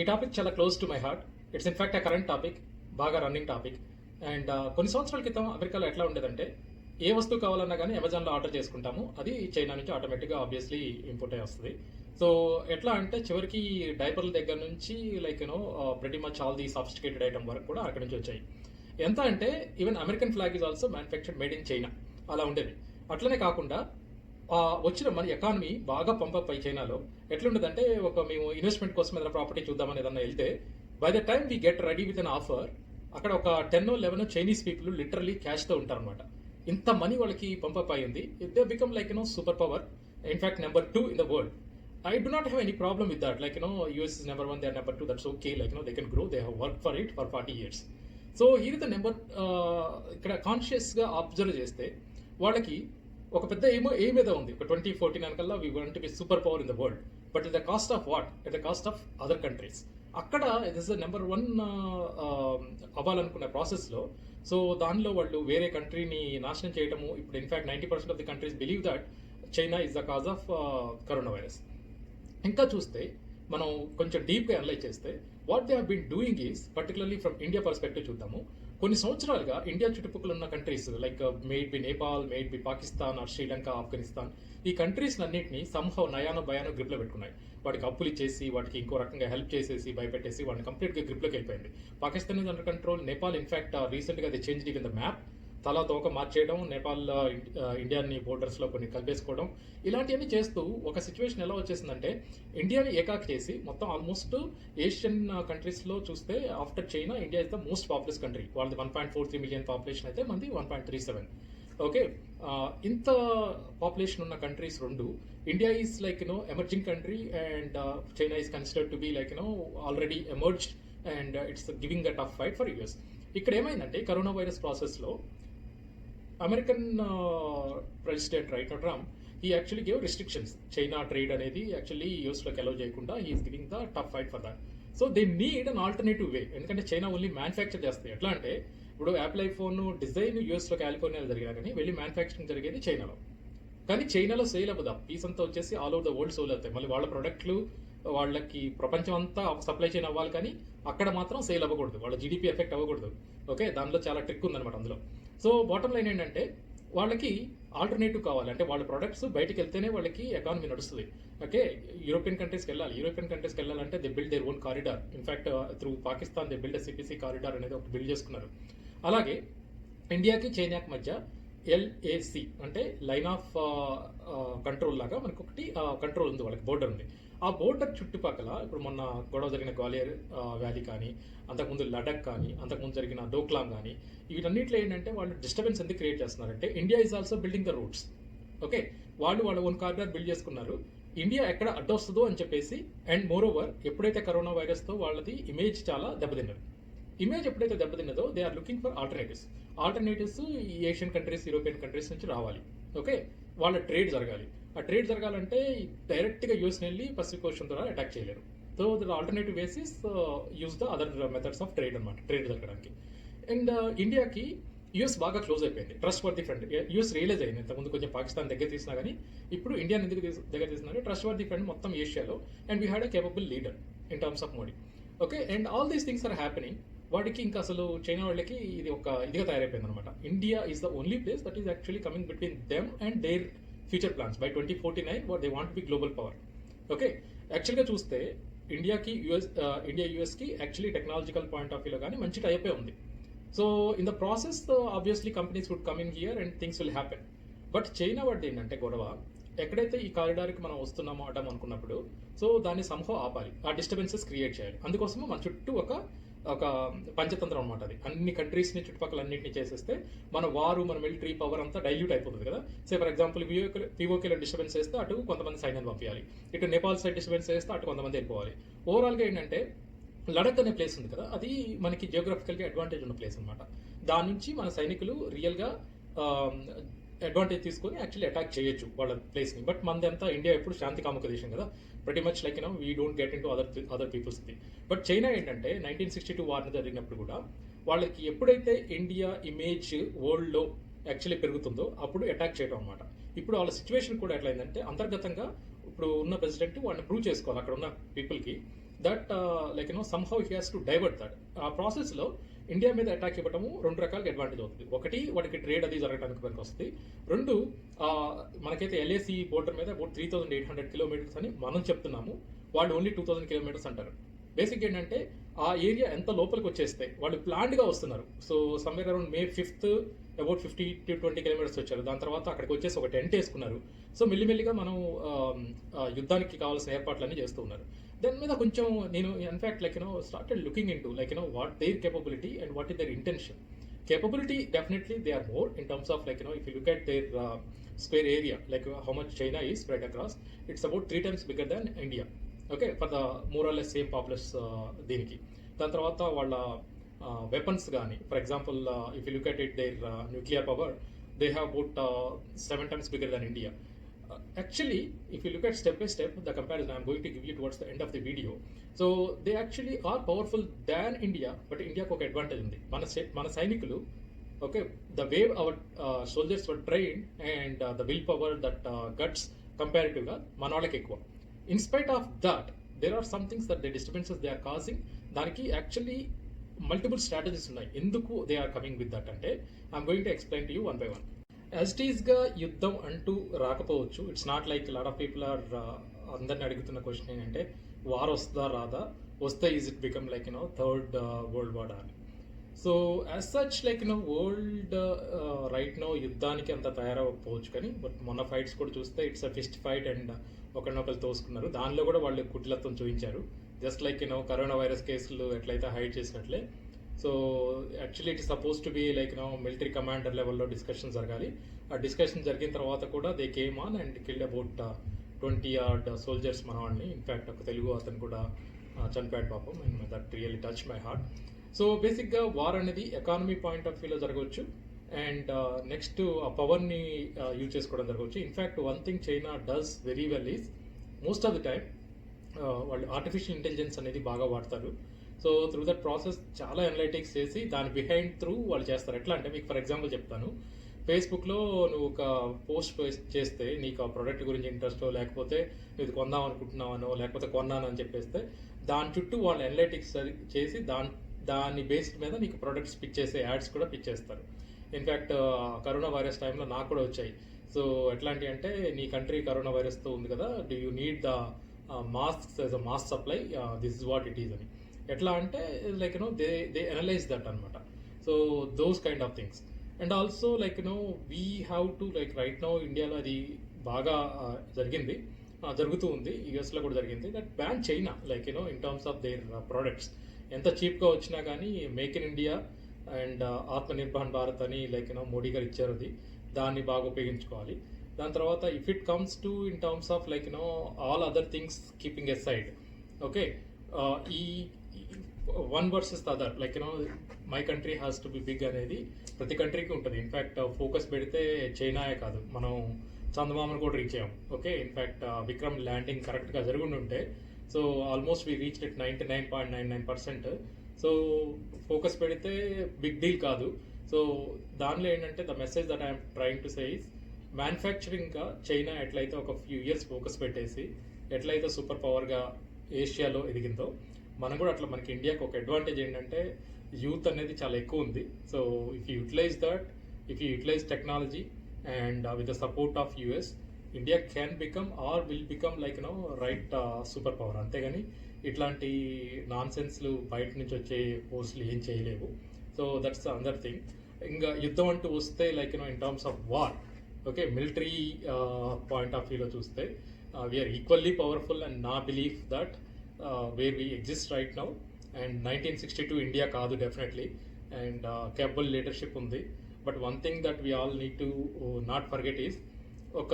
ఈ టాపిక్ చాలా close to my heart. It's in fact a current topic, బాగా running topic. And కొన్ని సంవత్సరాల క్రితం అమెరికాలో ఎట్లా ఉండేదంటే, ఏ వస్తువు కావాలన్నా కానీ అమెజాన్లో ఆర్డర్ చేసుకుంటాము, అది చైనా నుంచి ఆటోమేటిక్గా ఆబ్వియస్లీ ఇంపోర్ట్ అయ్యి వస్తుంది. సో ఎట్లా అంటే చివరికి డైపర్ల దగ్గర నుంచి లైక్ యూనో ప్రతి much all the sophisticated item వరకు కూడా అక్కడి నుంచి వచ్చాయి. ఎంత అంటే even American flag is also manufactured made in China, అలా ఉండేది. అట్లనే కాకుండా వచ్చిన మన ఎకానమీ బాగా పంపప్ అయి చైనాలో ఎట్లుండదంటే, మేము ఇన్వెస్ట్మెంట్ కోసం ఏదైనా ప్రాపర్టీ చూద్దామని ఏదన్నా వెళ్తే, by the time we get ready with an offer, అక్కడ ఒక 10-11 చైనీస్ పీపుల్ లిటరలీ క్యాష్తో ఉంటారనమాట. ఇంత మనీ వాళ్ళకి పంపప్ అయ్యింది. They become like super power, in fact number 2 in the world. I do not have any problem with that. Like, US is number 1, they are number 2, that's okay. Like, they can grow, they have worked for it for 40 years. So here is the number, ఇక్కడ కాన్షియస్గా observe చేస్తే వాళ్ళకి ఒక పెద్ద aim ఏదో ఉంది. ఒక 2014 కల్లా we want to be super power in the world, but at the cost of what? At the cost of other countries. అక్కడ దిస్ నెంబర్ 1 అవ్వాలనుకున్న ప్రాసెస్లో, సో దానిలో వాళ్ళు వేరే కంట్రీని నాశనం చేయడము. ఇప్పుడు in fact 90% of the countries believe that China is the cause of corona virus. ఇంకా చూస్తే మనం కొంచెం డీప్గా అనలైజ్ చేస్తే, what they have been doing is, particularly from India perspective చూద్దాము. కొన్ని సంవత్సరాలుగా ఇండియా చుట్టుపక్కల ఉన్న countries like maybe Nepal, maybe Pakistan or Sri Lanka, Afghanistan, ఈ కంట్రీస్ అన్నింటినీ సంహవ్ నయానో భయానో గ్రిప్లో పెట్టుకున్నాయి. వాటికి అప్పులు ఇచ్చేసి, వాటికి ఇంకో రకంగా హెల్ప్ చేసేసి, భయపెట్టేసి వాటిని కంప్లీట్గా గ్రిప్లోకి వెళ్ళిపోయింది. Pakistan is under control. Nepal in fact రీసెంట్గా అది చేంజ్ ఇన్ ద మ్యాప్, తలా తోక మార్చేయడం, నేపాల్ ఇండియాని బోర్డర్స్లో కొన్ని కలిపేసుకోవడం, ఇలాంటివన్నీ చేస్తూ ఒక సిచ్యువేషన్ ఎలా వచ్చేసిందంటే, ఇండియాని ఏకాకి చేసి మొత్తం ఆల్మోస్ట్ ఏషియన్ కంట్రీస్లో చూస్తే after China India is the most populous country. వాళ్ళది 1.43 మిలియన్ పాపులేషన్ అయితే మనది 1.37. ఓకే, ఇంత పాపులేషన్ ఉన్న కంట్రీస్ రెండు. India is like emerging country and China is considered to be like already emerged and it's giving a tough fight for US. ఇక్కడ ఏమైందంటే, corona virus ప్రాసెస్లో American president right Trump, he actually give restrictions. China trade అనేది actually యూఎస్లోకి allow చేయకుండా he's giving the tough fight for that. So they need an alternative way. ఎందుకంటే China only manufacture చేస్తాయి. ఎట్లా అంటే, ఇప్పుడు యాపిల్ ఐఫోన్ డిజైన్ యూఎస్లో కాలిఫోర్నియాలో జరిగినా కానీ వెళ్ళి మ్యానుఫ్యాక్చరింగ్ జరిగేది చైనాలో. కానీ చైనాలో సేల్ అవ్వదు. పీస్ అంతా వచ్చేసి all over the world sale అవుతాయి. మళ్ళీ వాళ్ళ ప్రొడక్ట్లు వాళ్ళకి ప్రపంచం అంతా సప్లై చైన్ అవ్వాలి, కానీ అక్కడ మాత్రం సేల్ అవ్వకూడదు, వాళ్ళ జీడిపి ఎఫెక్ట్ అవ్వకూడదు. ఓకే, దానిలో చాలా ట్రిక్ ఉందన్నమాట అందులో. సో బాటమ్ లైన్ ఏంటంటే, వాళ్ళకి ఆల్టర్నేటివ్ కావాలి. అంటే వాళ్ళ ప్రొడక్ట్స్ బయటకు వెళ్తేనే వాళ్ళకి ఎకానమీ నడుస్తుంది. ఓకే, యూరోపియన్ కంట్రీస్కి వెళ్ళాలి. యూరోపియన్ కంట్రీస్కి వెళ్ళాలంటే they build their own corridor. In fact through Pakistan they build CPC corridor అనేది ఒకటి బిల్డ్ చేసుకున్నారు. అలాగే ఇండియాకి చైనాకి మధ్య LAC అంటే లైన్ ఆఫ్ కంట్రోల్ లాగా మనకు ఒకటి కంట్రోల్ ఉంది, వాళ్ళకి బోర్డర్ ఉంది. ఆ బోర్డర్ చుట్టుపక్కల ఇప్పుడు మొన్న గొడవ జరిగిన గ్వాలియర్ వ్యాలీ కానీ, అంతకుముందు లడక్ కానీ, అంతకుముందు జరిగిన డోక్లాం కానీ, వీటన్నిటిలో ఏంటంటే వాళ్ళు డిస్టర్బెన్స్ ఎందుకు క్రియేట్ చేస్తున్నారంటే, India is also building the routes. Okay, వాళ్ళు వాళ్ళ ఓన్ కారిడార్ బిల్డ్ చేసుకున్నారు. ఇండియా ఎక్కడ అడ్డొస్తుందో అని చెప్పేసి. అండ్ మోర్ ఓవర్, ఎప్పుడైతే కరోనా వైరస్తో వాళ్ళది ఇమేజ్ చాలా దెబ్బతిన్నారు. ఇమేజ్ ఎప్పుడైతే దెబ్బతిన్నదో, they are looking for alternatives ఈ ఏషియన్ కంట్రీస్, యూరోపియన్ కంట్రీస్ నుంచి రావాలి. ఓకే, వాళ్ళ ట్రేడ్ జరగాలి. ఆ ట్రేడ్ జరగాలంటే డైరెక్ట్గా యూఎస్ని వెళ్ళి పసిఫిక్ ఓషన్ ద్వారా అటాక్ చేయలేరు. So the alternative ways is use the other methods of trade అనమాట, ట్రేడ్ జరగడానికి. అండ్ ఇండియాకి యూఎస్ బాగా క్లోజ్ అయిపోయింది, trustworthy friend. US realize అయింది, ఇంతకుముందు కొంచెం పాకిస్తాన్ దగ్గర తీసినా కానీ ఇప్పుడు ఇండియాని ఎందుకు దగ్గర తీసినారు, ట్రస్ట్ వర్ది ఫ్రెండ్ మొత్తం ఏషియాలో. And we had a capable leader in terms of Modi. Okay, and all these things are happening. వాడికి ఇంకా అసలు చైనా వాళ్ళకి ఇది ఒక ఇదిగా తయారైపోయింది అనమాట. India is the only place that is actually coming between them and their future plans. By 2049 what they want be global power. Okay, యాక్చువల్గా చూస్తే ఇండియా యూఎస్కి యాక్చువల్లీ టెక్నాలజికల్ పాయింట్ ఆఫ్ వ్యూలో కానీ మంచి టైపే ఉంది. So in the process obviously companies would come in here and things will happen. But China వాడిది ఏంటంటే గొడవ, ఎక్కడైతే ఈ కారిడార్కి మనం వస్తున్నామో అడ్డం అనుకున్నప్పుడు, సో దాన్ని సంహో ఆపాలి, ఆ డిస్టర్బెన్సెస్ క్రియేట్ చేయాలి. అందుకోసము మన చుట్టూ ఒక పంచతంత్రం అనమాట. అది అన్ని కంట్రీస్ని చుట్టుపక్కల అన్నింటినీ చేసేస్తే మన మన మిలిటరీ పవర్ అంతా డైల్యూట్ అయిపోతుంది కదా. సే ఫర్ ఎగ్జాంపుల్ పిఓకేలో డిస్టర్బెన్స్ చేస్తే అటు కొంతమంది సైన్యాన్ని పంపించాలి, ఇటు నేపాల్ సైడ్ డిస్టర్బెన్స్ చేస్తే అటు కొంతమంది వెళ్ళిపోవాలి. ఓవరాల్గా ఏంటంటే, లడక్ అనే ప్లేస్ ఉంది కదా, అది మనకి జియోగ్రఫికల్గా అడ్వాంటేజ్ ఉన్న ప్లేస్ అనమాట. దాని నుంచి మన సైనికులు రియల్గా అడ్వాంటేజ్ తీసుకొని యాక్చువల్లీ అటాక్ చేయొచ్చు వాళ్ళ ప్లేస్ని. బట్ మనదంతా ఇండియా ఎప్పుడు శాంతి కాముక దేశం కదా, ప్రతి much like we don't get into other పీపుల్స్ది. బట్ చైనా ఏంటంటే 1962 వార్ జరిగినప్పుడు కూడా వాళ్ళకి ఎప్పుడైతే ఇండియా ఇమేజ్ వరల్డ్లో యాక్చువల్లీ పెరుగుతుందో అప్పుడు అటాక్ చేయడం అనమాట. ఇప్పుడు వాళ్ళ సిచ్యువేషన్ కూడా ఎట్లయిందంటే, అంతర్గతంగా ఇప్పుడు ఉన్న ప్రెసిడెంట్ వాడిని ప్రూవ్ చేసుకోవాలి అక్కడ ఉన్న పీపుల్కి that somehow he has to divert that. ఆ ప్రాసెస్లో ఇండియా మీద అటాక్ ఇవ్వటము రెండు రకాలుగా అడ్వాంటేజ్ అవుతుంది. ఒకటి, వాడికి ట్రేడ్ అది జరగడానికి పనికి వస్తుంది. రెండు, మనకైతే ఎల్ఏసి బోర్డర్ మీద అబౌట్ 3800 కిలోమీటర్స్ అని మనం చెప్తున్నాము, వాళ్ళు ఓన్లీ 2000 కిలోమీటర్స్ అంటారు. బేసిక్ ఏంటంటే ఆ ఏరియా ఎంత లోపలికి వచ్చేస్తే వాళ్ళు ప్లాన్డ్గా వస్తున్నారు. So somewhere around May 5th about 50 to 20 kilometres వచ్చారు. దాని తర్వాత అక్కడికి వచ్చేసి ఒక టెంట్ వేసుకున్నారు. సో మెల్లిమెల్లిగా మనం యుద్ధానికి కావాల్సిన ఏర్పాట్లన్నీ చేస్తూ ఉన్నారు. దాని మీద కొంచెం నేను in fact started looking in to what their capability and what is their intention. Capability, definitely they are more in terms of if you look at their square area, how much China is spread across, it's about 3 times bigger than India. Okay, for the more or less same populace దీనికి. దాని తర్వాత వాళ్ళ weapons కానీ, for example if you look at it their nuclear power, they have about 7 times bigger than India. Actually, if you look at step by step the comparison I'm going to give you towards the end of the video, so they actually are powerful than India, but India ku oka advantage undi. Mana సైనికులు, okay, the way our soldiers were trained and the willpower, that guts comparative ga mana వాళ్ళకి ఎక్కువ. In spite of that, there are some things that the disturbances they are causing, దానికి actually multiple strategies ఉన్నాయి. ఎందుకు they are coming with that అంటే I'm going to explain to you one by one. As it ఈస్గా యుద్ధం అంటూ రాకపోవచ్చు. It's not like lot of people are అందరిని అడుగుతున్న క్వశ్చన్ ఏంటంటే వార్ వస్తుందా రాదా, వస్తే is it become third world war అని. So as such world right no యుద్ధానికి అంత తయారవ్వకపోవచ్చు, కానీ బట్ మొన్న ఫైట్స్ కూడా చూస్తే it's a fist fight and ఒకరినొకరు తోసుకున్నారు. దానిలో కూడా వాళ్ళు కుటిలత్వం చూపించారు. జస్ట్ కరోనా వైరస్ కేసులు ఎట్లయితే హైడ్ చేసినట్లే. So actually it suppose to be military commander లెవెల్లో డిస్కషన్ జరగాలి. ఆ డిస్కషన్ జరిగిన తర్వాత కూడా they came on and killed about 20 odd soldiers మన వాళ్ళని. ఇన్ఫ్యాక్ట్ ఒక తెలుగు అతను కూడా చనిపోయాడు పాపం. And that really touch my heart. So బేసిక్గా వార్ అనేది ఎకానమీ పాయింట్ ఆఫ్ వ్యూలో జరగవచ్చు, అండ్ నెక్స్ట్ ఆ పవర్ని యూజ్ చేసుకోవడం జరగవచ్చు. In fact one thing China does very well is most of the time వాళ్ళు ఆర్టిఫిషియల్ ఇంటెలిజెన్స్ అనేది బాగా వాడతారు. సో త్రూ దట్ ప్రాసెస్ చాలా అనలైటిక్స్ చేసి దాని బిహైండ్ త్రూ వాళ్ళు చేస్తారు. ఎట్లా అంటే మీకు ఫర్ ఎగ్జాంపుల్ చెప్తాను, ఫేస్బుక్లో నువ్వు ఒక పోస్ట్ చేస్తే నీకు ఆ ప్రోడక్ట్ గురించి ఇంట్రెస్టో, లేకపోతే ఇది కొందాం అనుకుంటున్నావనో, లేకపోతే కొన్నాను అని చెప్పేస్తే దాని చుట్టూ వాళ్ళు అనలైటిక్స్ చేసి దాని బేస్డ్ మీద నీకు ప్రొడక్ట్స్ పిచ్ చేసే యాడ్స్ కూడా పిచ్ చేస్తారు. ఇన్ఫ్యాక్ట్ కరోనా వైరస్ టైంలో నాకు కూడా వచ్చాయి. సో ఎట్లాంటి అంటే నీ కంట్రీ కరోనా వైరస్తో ఉంది కదా, do you need the masks as a mass supply, this is what it is అని. ఎట్లా అంటే దే అనలైజ్ దట్ అనమాట. So those kind of things. And also we have to right now ఇండియాలో అది బాగా జరిగింది, జరుగుతూ ఉంది. యూఎస్లో కూడా జరిగింది. That ban China in terms of their products. ఎంత చీప్గా వచ్చినా కానీ make in India and Atmanirbhar Bharat అని మోడీ గారు ఇచ్చారు. అది దాన్ని బాగా ఉపయోగించుకోవాలి. దాని తర్వాత if it comes to in terms of all other things keeping aside, okay, ఈ one versus the other my country has to be big అనేది ప్రతి కంట్రీకి ఉంటుంది. ఇన్ఫ్యాక్ట్ ఫోకస్ పెడితే చైనాయే కాదు, మనం చందమామను కూడా రీచ్ అయ్యాం. ఓకే, ఇన్ఫ్యాక్ట్ విక్రమ్ ల్యాండింగ్ కరెక్ట్గా జరుగుండి ఉంటే, so almost we reach it 99.99%. So focus పెడితే బిగ్ డీల్ కాదు. సో దానిలో ఏంటంటే the message that I'm trying to say is, మ్యానుఫ్యాక్చరింగ్గా చైనా ఎట్లయితే ఒక ఫ్యూ ఇయర్స్ ఫోకస్ పెట్టేసి ఎట్లయితే సూపర్ పవర్గా ఏషియాలో ఎదిగిందో, మనం కూడా అట్లా మనకి ఇండియాకి ఒక అడ్వాంటేజ్ ఏంటంటే యూత్ అనేది చాలా ఎక్కువ ఉంది. So if you utilise that, if you utilise technology and with the support of US, India can become or will become right super power. అంతేగాని ఇట్లాంటి నాన్ సెన్స్లు బయట నుంచి వచ్చే ఫోర్స్లు ఏం చేయలేవు. So that's another thing. ఇంకా యుద్ధం అంటూ వస్తే in terms of war, okay, military point of వ్యూలో చూస్తే వీఆర్ ఈక్వల్లీ పవర్ఫుల్ అండ్ నా belief that where we exist right now. And 1962 India కాదు డెఫినెట్లీ, అండ్ కేపబుల్ లీడర్షిప్ ఉంది. But one thing that we all need to not forget is, ఒక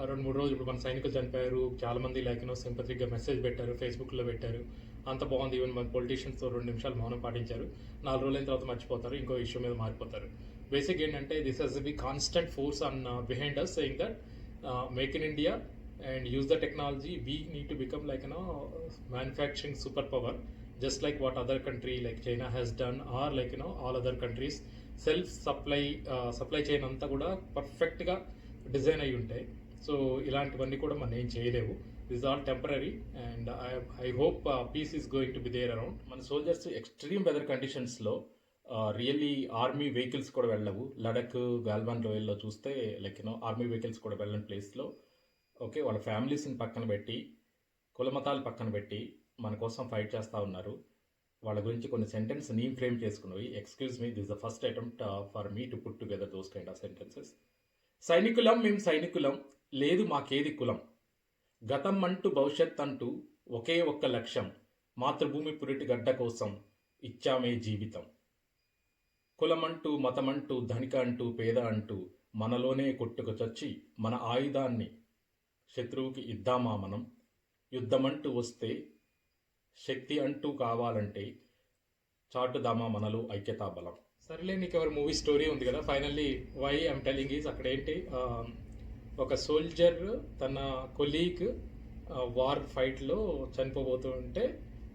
2-3 రోజులు ఇప్పుడు మన సైనికులు చనిపోయారు, చాలామంది సింపథిక్గా మెసేజ్ పెట్టారు, ఫేస్బుక్లో పెట్టారు, అంత బాగుంది. ఈవెన్ మన పొలిటీషియన్స్తో 2 నిమిషాలు మౌనం పాటించారు. 4 రోజులైన తర్వాత మర్చిపోతారు, ఇంకో ఇష్యూ మీద మారిపోతారు. బేసిక్ ఏంటంటే this has be constant force on behind us saying that make in India and use the technology. We need to become manufacturing superpower, just like what other country like China has done, or all other countries self supply chain అంతా కూడా పర్ఫెక్ట్గా design అయి ఉంటాయి. So ఇలాంటివన్నీ కూడా మనం ఏం చేయలేవు. This all temporary and I hope peace is going to be there around. మన సోల్జర్స్ ఎక్స్ట్రీమ్ వెదర్ కండిషన్స్లో రియల్లీ ఆర్మీ వెహికల్స్ కూడా వెళ్ళవు. లడక్ గాల్వాన్ లోయల్లో చూస్తే లైక్ ఆర్మీ వెహికల్స్ కూడా వెళ్ళని ప్లేస్లో ఓకే వాళ్ళ ఫ్యామిలీస్ని పక్కన పెట్టి కులమతాలు పక్కన పెట్టి మన కోసం ఫైట్ చేస్తూ ఉన్నారు. వాళ్ళ గురించి కొన్ని సెంటెన్స్ నేను ఫ్రేమ్ చేసుకున్నవి. Excuse me, this the first attempt for me to put together those kind of sentences. సైనికులం మేము సైనికులం, లేదు మాకేది కులం, గతం అంటూ భవిష్యత్ అంటూ ఒకే ఒక్క లక్ష్యం, మాతృభూమి పురిటి గడ్డ కోసం ఇచ్చామే జీవితం. కులమంటూ మతమంటూ ధనిక అంటూ పేద అంటూ మనలోనే కొట్టుకు చచ్చి మన ఆయుధాన్ని శత్రువుకి ఇద్దామా మనం. యుద్ధమంటూ వస్తే శక్తి అంటూ కావాలంటే చాటుదామా మనలో ఐక్యతా బలం. సరేలే, నీకు ఎవరి మూవీ స్టోరీ ఉంది కదా. Finally why I'm telling is అక్కడ ఏంటి, ఒక సోల్జర్ తన కొలీగ్ వార్ ఫైట్లో చనిపోబోతుంటే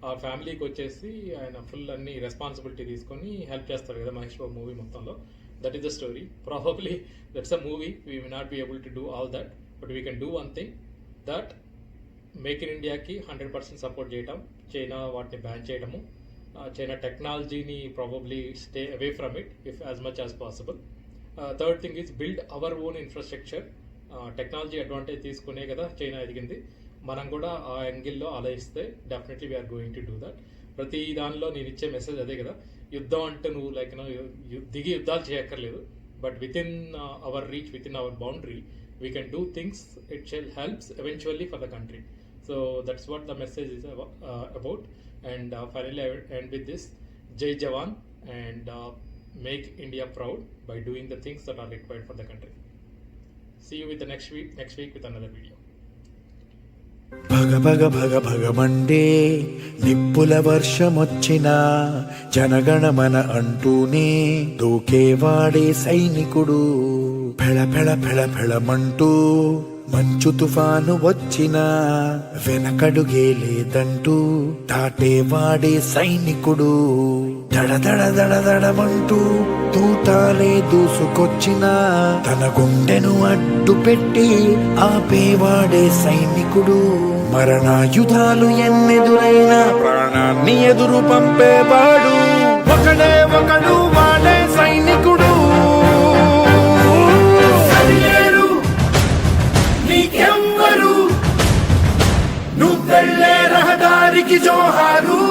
ఆ ఫ్యామిలీకి వచ్చేసి ఆయన ఫుల్ అన్ని రెస్పాన్సిబిలిటీ తీసుకొని హెల్ప్ చేస్తారు కదా మహేష్ బాబు మూవీ మొత్తంలో. That is the story. Probably that's a movie. We we not be able to do all that, but we can do one thing, that make in ఇండియాకి 100% సపోర్ట్ చేయటం, China వాటిని ban చేయడము, China టెక్నాలజీని probably stay away from it if as much as possible. Third thing is build our own infrastructure. Technology advantage తీసుకునే కదా China ఎదిగింది. మనం కూడా ఆ యాంగిల్లో ఆలోచిస్తే definitely we are going to do that. ప్రతి దానిలో నేను ఇచ్చే మెసేజ్ అదే కదా, యుద్ధం అంటే నువ్వు లైక్ దిగి యుద్ధాలు చేయక్కర్లేదు, but with in our reach, with in our boundary we can do things, it shall helps eventually for the country. So that's what the message is about. And finally I will end with this: Jai Jawan, and make India proud by doing the things that are required for the country. See you with the next week with another video. భగ భగ భగ భగమండే నిప్పుల వర్షమొచ్చినా జనగణమన అంటూనే దూకేవాడే సైనికుడు. ఫెళ ఫెళ ఫెళ ఫెళమంటూ మంచు తుఫాను వచ్చినా వెనకడుగే లేదంటూ దాటేవాడే సైనికుడు. దడ దడ దడ దడమంటూ తూటాలే దూసుకొచ్చినా తన గుండెను అడ్డు పెట్టి ఆపేవాడే సైనికుడు. మరణాయుధాలు ఎన్నెదురైనా ప్రాణాన్ని ఎదురు పంపేవాడు ఒకడే ఒకడు, వాడే సైనికుడు. సరిలేరు నీకెవ్వరు, నువ్వెళ్ళే రహదారికి జోహారు.